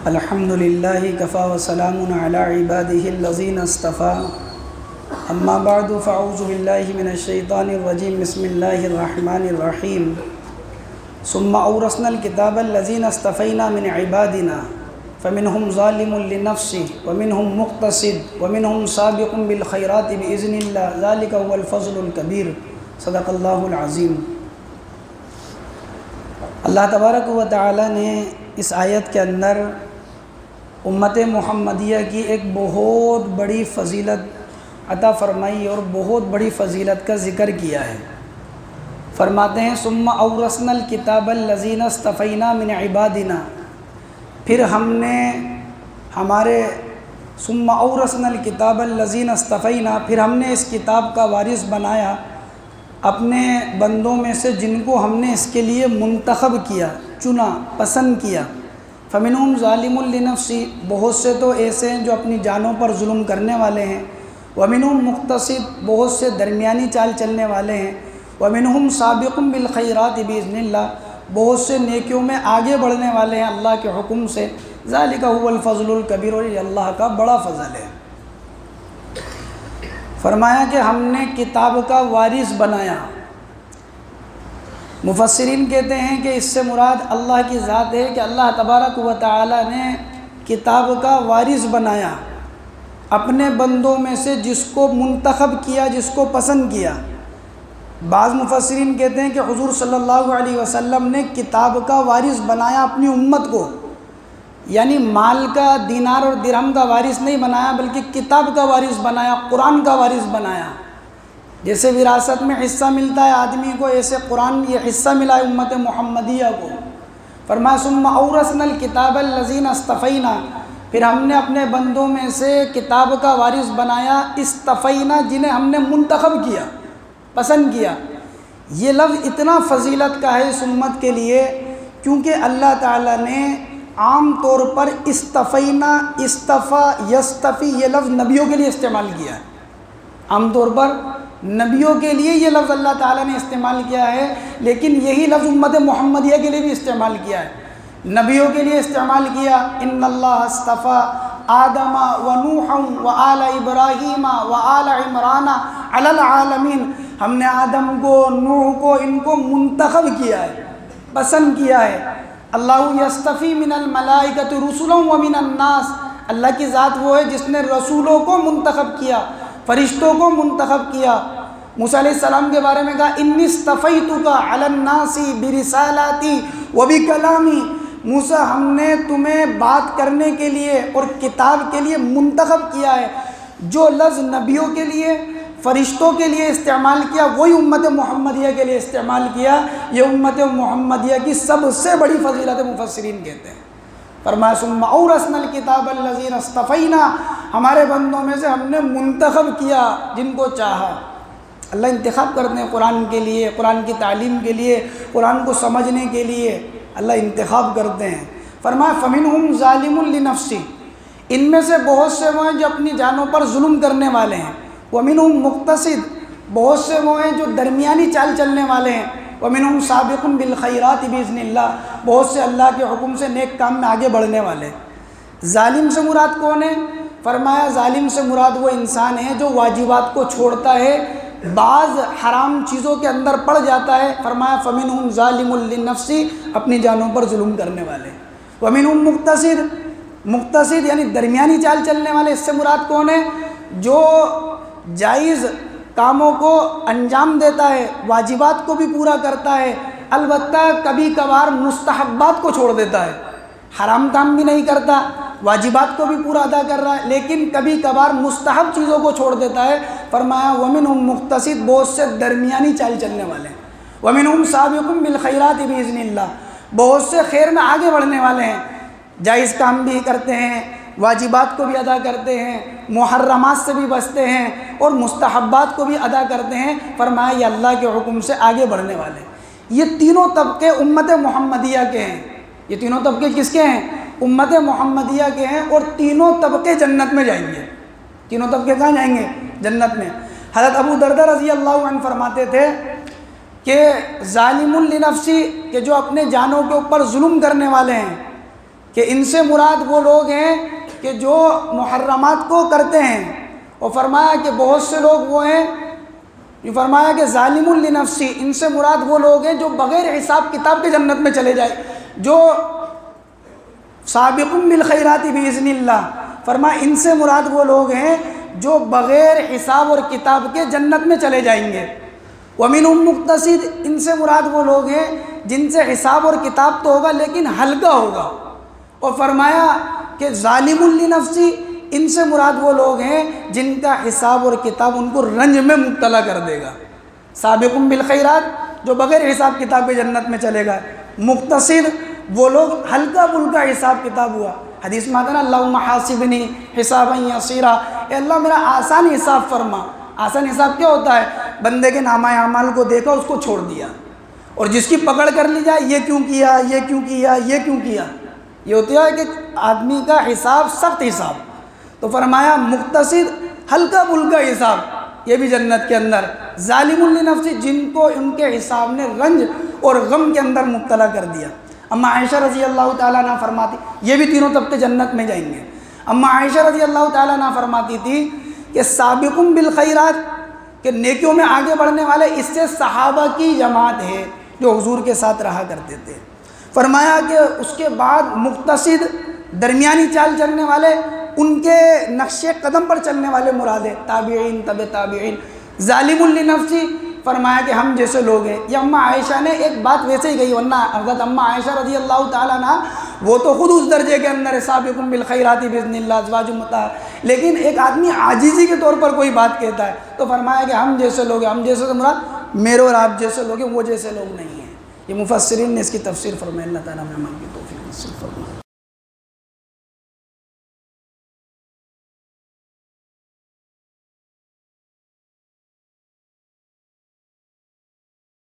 الحمد للہ کفا وسلام علی عباده الذین اصطفى اما بعد فاعوذ باللہ من الشیطان الرجیم بسم اللہ الرحمن الرحیم ثم اورثنا الکتاب الذین اصطفینا من عبادنا فمنهم ظالم لنفسه ومنهم مقتصد ومنهم سابق بالخیرات بإذن اللہ ذلک هو الفضل الکبیر صدق اللہ العظیم۔ اللہ تبارک و تعالی نے اس آیت کے اندر امت محمدیہ کی ایک بہت بڑی فضیلت عطا فرمائی اور بہت بڑی فضیلت کا ذکر کیا ہے۔ فرماتے ہیں ثم اورثنا الکتاب الذین اصطفینا من عبادنا، پھر ہم نے ثم اورثنا الکتاب الذین اصطفینا، پھر ہم نے اس کتاب کا وارث بنایا اپنے بندوں میں سے جن کو ہم نے اس کے لیے منتخب کیا، چنا، پسند کیا۔ فمنہم ظالم لنفسی، بہت سے تو ایسے ہیں جو اپنی جانوں پر ظلم کرنے والے ہیں، ومنہم مقتصد، بہت سے درمیانی چال چلنے والے ہیں، ومنہم سابق بالخیرات باذن اللہ، بہت سے نیکیوں میں آگے بڑھنے والے ہیں اللہ کے حکم سے۔ ذالک هو الفضل الکبیر، اور یہ اللہ کا بڑا فضل ہے۔ فرمایا کہ ہم نے کتاب کا وارث بنایا۔ مفسرین کہتے ہیں کہ اس سے مراد اللہ کی ذات ہے کہ اللہ تبارک و تعالی نے کتاب کا وارث بنایا اپنے بندوں میں سے جس کو منتخب کیا، جس کو پسند کیا۔ بعض مفسرین کہتے ہیں کہ حضور صلی اللہ علیہ وسلم نے کتاب کا وارث بنایا اپنی امت کو، یعنی مال کا، دینار اور درہم کا وارث نہیں بنایا بلکہ کتاب کا وارث بنایا، قرآن کا وارث بنایا۔ جیسے وراثت میں حصہ ملتا ہے آدمی کو، ایسے قرآن یہ حصہ ملا ہے امت محمدیہ کو۔ فرمایا ثم اورثنا الکتاب الذین اصطفینا، پھر ہم نے اپنے بندوں میں سے کتاب کا وارث بنایا، اصطفینا، جنہیں ہم نے منتخب کیا، پسند کیا۔ یہ لفظ اتنا فضیلت کا ہے اس امت کے لیے کیونکہ اللہ تعالیٰ نے عام طور پر اصطفینا، اصطفیٰ، یصطفی، یہ لفظ نبیوں کے لیے استعمال کیا ہے۔ عام طور پر نبیوں کے لیے یہ لفظ اللہ تعالیٰ نے استعمال کیا ہے، لیکن یہی لفظ امت محمدیہ کے لیے بھی استعمال کیا ہے۔ نبیوں کے لیے استعمال کیا، ان اللہ اصطفیٰ آدم و نوحا و آل ابراہیم و آل عمران علی العالمین، ہم نے آدم کو، نوح کو، ان کو منتخب کیا ہے، پسند کیا ہے۔ اللہ یصطفی من الملائکۃ رسلا ومن الناس، اللہ کی ذات وہ ہے جس نے رسولوں کو منتخب کیا، فرشتوں کو منتخب کیا۔ موسیٰ علیہ السلام کے بارے میں کہا انی اصطفیتک علی الناس برسالاتی وبکلامی، موسیٰ ہم نے تمہیں بات کرنے کے لیے اور کتاب کے لیے منتخب کیا ہے۔ جو لفظ نبیوں کے لیے، فرشتوں کے لیے استعمال کیا وہی امت محمدیہ کے لیے استعمال کیا۔ یہ امت محمدیہ کی سب سے بڑی فضیلت مفسرین کہتے ہیں۔ فرمایا ثم اورثنا الکتاب الذین اصطفینا، ہمارے بندوں میں سے ہم نے منتخب کیا جن کو چاہا۔ اللہ انتخاب کرتے ہیں قرآن کے لیے، قرآن کی تعلیم کے لیے، قرآن کو سمجھنے کے لیے اللہ انتخاب کرتے ہیں۔ فرمایا فمنہم ظالم لنفسہ، ان میں سے بہت سے وہ ہیں جو اپنی جانوں پر ظلم کرنے والے ہیں، ومنہم مقتصد، بہت سے وہ ہیں جو درمیانی چال چلنے والے ہیں، ومنہم سابق بالخیرات باذن اللہ، بہت سے اللہ کے حکم سے نیک کام میں آگے بڑھنے والے۔ ظالم سے مراد کون ہے؟ فرمایا ظالم سے مراد وہ انسان ہے جو واجبات کو چھوڑتا ہے، بعض حرام چیزوں کے اندر پڑ جاتا ہے۔ فرمایا فمنہم ظالم لنفسہ، اپنی جانوں پر ظلم کرنے والے۔ ومنہم مقتصد، مقتصد یعنی درمیانی چال چلنے والے، اس سے مراد کون ہے؟ جو جائز کاموں کو انجام دیتا ہے، واجبات کو بھی پورا کرتا ہے، البتہ کبھی کبھار مستحبات کو چھوڑ دیتا ہے۔ حرام کام بھی نہیں کرتا، واجبات کو بھی پورا ادا کر رہا ہے، لیکن کبھی کبھار مستحب چیزوں کو چھوڑ دیتا ہے۔ فرمایا ومنہم مقتصد، بہت سے درمیانی چال چلنے والے ہیں۔ ومنہم سابق بالخیرات باذن اللہ، بہت سے خیر میں آگے بڑھنے والے ہیں، جائز کام بھی کرتے ہیں، واجبات کو بھی ادا کرتے ہیں، محرمات سے بھی بچتے ہیں اور مستحبات کو بھی ادا کرتے ہیں۔ فرمایا یہ اللہ کے حکم سے آگے بڑھنے والے۔ یہ تینوں طبقے امت محمدیہ کے ہیں۔ یہ تینوں طبقے کس کے ہیں؟ امت محمدیہ کے ہیں، اور تینوں طبقے جنت میں جائیں گے۔ تینوں طبقے کہاں جائیں گے؟ جنت میں۔ حضرت ابو دردہ رضی اللہ عنہ فرماتے تھے کہ ظالم لنفسی، کہ جو اپنے جانوں کے اوپر ظلم کرنے والے ہیں، کہ ان سے مراد وہ لوگ ہیں کہ جو محرمات کو کرتے ہیں، اور فرمایا کہ بہت سے لوگ وہ ہیں، یہ فرمایا کہ ظالم لنفسی، ان سے مراد وہ لوگ ہیں جو بغیر حساب کتاب کے جنت میں چلے جائے، جو سابق بالخیرات باذن اللہ، فرمایا ان سے مراد وہ لوگ ہیں جو بغیر حساب اور کتاب کے جنت میں چلے جائیں گے۔ ومنہم مقتصد، ان سے مراد وہ لوگ ہیں جن سے حساب اور کتاب تو ہوگا لیکن ہلکا ہوگا۔ اور فرمایا کہ ظالم لنفسی، ان سے مراد وہ لوگ ہیں جن کا حساب اور کتاب ان کو رنج میں مبتلا کر دے گا۔ سابق بالخیرات جو بغیر حساب کتاب کے جنت میں چلے گا، مقتصد وہ لوگ ہلکا پھلکا حساب کتاب ہوا۔ حدیث میں آتا ہے نا، اللہم حاسبنی حسابا یسیرا، اے اللہ میرا آسان حساب فرما۔ آسان حساب کیا ہوتا ہے؟ بندے کے نامہ اعمال کو دیکھا، اس کو چھوڑ دیا، اور جس کی پکڑ کر لی جائے، یہ کیوں کیا، یہ کیوں کیا، یہ کیوں کیا، یہ ہوتا ہے کہ آدمی کا حساب سخت حساب۔ تو فرمایا مقتصد ہلکا پھلکا حساب، یہ بھی جنت کے اندر۔ ظالم لنفسی، جن کو ان کے حساب نے رنج اور غم کے اندر مبتلا کر دیا۔ اما عائشہ رضی اللہ تعالیٰ عنہ فرماتی، یہ بھی تینوں طبقے جنت میں جائیں گے۔ اما عائشہ رضی اللہ تعالیٰ عنہ فرماتی تھی کہ سابقون بالخیرات، کہ نیکیوں میں آگے بڑھنے والے، اس سے صحابہ کی جماعت ہے جو حضور کے ساتھ رہا کرتے تھے۔ فرمایا کہ اس کے بعد مقتصد، درمیانی چال چلنے والے، ان کے نقش قدم پر چلنے والے مراد ہے، تابعین، تبع تابعین۔ ظالم لنفسی، فرمایا کہ ہم جیسے لوگ ہیں۔ یہ اما عائشہ نے ایک بات ویسے ہی کہی، ورنہ حضرت اما عائشہ رضی اللہ تعالیٰ عنہ وہ تو خود اس درجے کے اندر ہے، سابقون بالخیرات باذن اللہ، ازواج مطہرات، لیکن ایک آدمی عاجزی کے طور پر کوئی بات کہتا ہے تو فرمایا کہ ہم جیسے لوگ ہیں۔ ہم جیسے مراد میرے اور آپ جیسے لوگ ہیں، وہ جیسے لوگ نہیں ہیں۔ یہ مفسرین نے اس کی تفسیر فرمائی۔ اللہ تعالیٰ ہمیں عمل کی توفیق نصیب فرمائے۔